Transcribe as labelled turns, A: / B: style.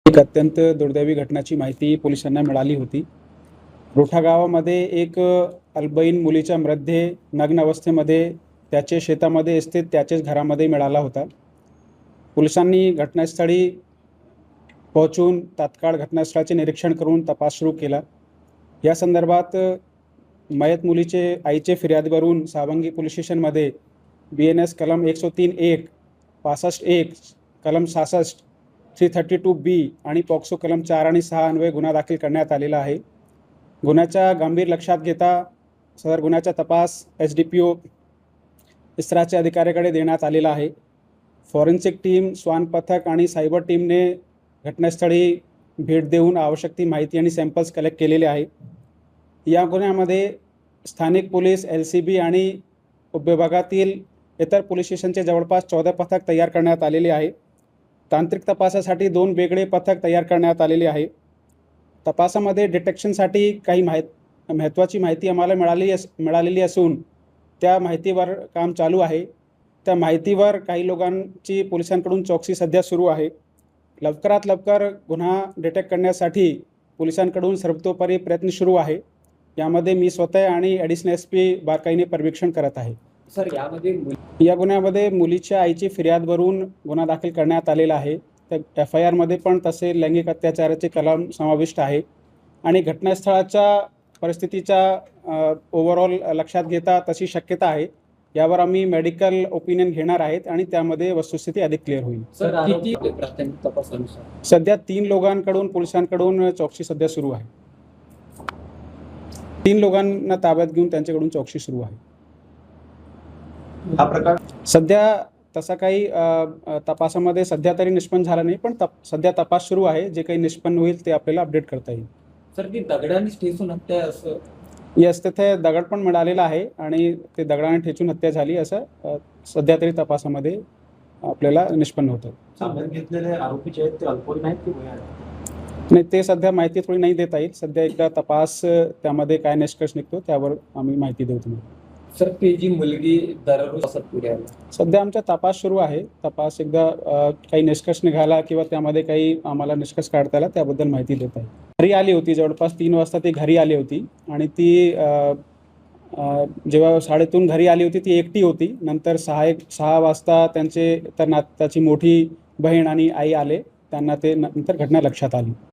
A: एक अत्यंत दुर्दैवी घटनाची माहिती पोलिसांना मिळाली होती। रोठा गावामध्ये एक अल्पवयीन मुलीचा मृतदेह नग्न अवस्थेमध्ये त्याचे शेतामध्ये स्थित त्याच्याच घरामध्ये मिळाला होता। पोलिसांनी घटनास्थळी पोहोचून तात्काळ घटनास्थळाचे निरीक्षण करून तपास सुरू केला। या संदर्भात मयत मुलीचे आईचे फिर्यादीवरून सावंगी पोलीस स्टेशनमध्ये BNS कलम 103(1), 65(1), कलम 66, 332B आणि पॉक्सो कलम 4 आणि 6 अन्वये गुन्हा दाखल करण्यात आलेला आहे। गुन्ह्याचा गंभीर लक्षात घेता सदर गुन्ह्याचा तपास SDPO इस्राचे अधिकाऱ्याकडे देण्यात आलेला आहे। फॉरेन्सिक टीम, श्वान पथक आणि सायबर टीमने घटनास्थळी भेट देऊन आवश्यक ती माहिती आणि सॅम्पल्स कलेक्ट केलेले आहे। या गुन्ह्यामध्ये स्थानिक पोलीस, LCB आणि उपविभागातील इतर पोलीस स्टेशनचे जवळपास 14 पथक तयार करण्यात आलेले आहे। तांत्रिक तपासासाठी 2 वेगळे पथक तयार करण्यात आलेले आहे। तपासामध्ये डिटेक्शनसाठी काही महत्त्वाची माहिती आम्हाला मिळालेली असून त्या माहितीवर काम चालू आहे। त्या माहितीवर काही लोकांची पोलिसांकडून चौकशी सध्या सुरू आहे। लवकरात लवकर गुन्हा डिटेक्ट करण्यासाठी पोलिसांकडून सर्वतोपरी प्रयत्न सुरू आहे। यामध्ये मी स्वतः आणि ॲडिशनल SP बारकाईने पर्यवेक्षण करत आहे।
B: सर,
A: या गुन्ह्यामध्ये मुलीच्या आईची फिर्यादवरून गुन्हा दाखल करण्यात आलेला आहे। त्या FIR मध्ये पण तसे लैंगिक अत्याचाराचे कलम समाविष्ट आहे आणि घटनास्थळाच्या परिस्थितीचा ओव्हरऑल लक्षात घेता तशी शक्यता आहे। यावर आम्ही मेडिकल ओपिनियन घेणार आहेत आणि त्यामध्ये वस्तुस्थिती अधिक क्लिअर होईल।
B: सर, किती प्राथमिक तपासानुसार
A: सध्या 3 लोकांकडून पोलिसांकडून चौकशी सध्या सुरू आहे। 3 लोकांना ताब्यात घेऊन त्यांच्याकडून चौकशी सुरू आहे।
B: हा प्रकार
A: सध्या तसा काही तपासामध्ये सध्या तरी निष्पन्न झाला नाही, पण सध्या तपास सुरू आहे। जे काही निष्पन्न होईल ते आपल्याला अपडेट करता येईल।
B: सर, ती दगडाने ठेचून हत्या असं?
A: यस, तिथे दगड पण मिळालेला आहे आणि ते दगडाने ठेचून हत्या झाली असं सध्या तरी तपासामध्ये आपल्याला निष्पन्न होतं।
B: ताब्यात घेतलेले आरोपी जे आहेत ते अल्पवयीन आहेत की वयस्कर?
A: नाही, ते सध्या माहिती थोडी नाही देता येईल। सध्या एकदा तपास त्यामध्ये काय निष्कर्ष निघतो त्यावर आम्ही माहिती देऊ तुम्हाला।
B: सर, ती जी मुलगी दररोज असत पुढे
A: सध्या आमचा तपास सुरू आहे। तपास एकदा काही निष्कर्ष निघाला किंवा त्यामध्ये काही आम्हाला निष्कर्ष काढता आला त्याबद्दल माहिती देत आहे। घरी आली होती, जवळपास 3 वाजता ती घरी आली होती आणि ती जेव्हा शाळेतून घरी आली होती ती एकटी होती। नंतर 6 वाजता त्यांची मोठी बहीण आणि आई आले, त्यांना ते नंतर घटना लक्षात आली।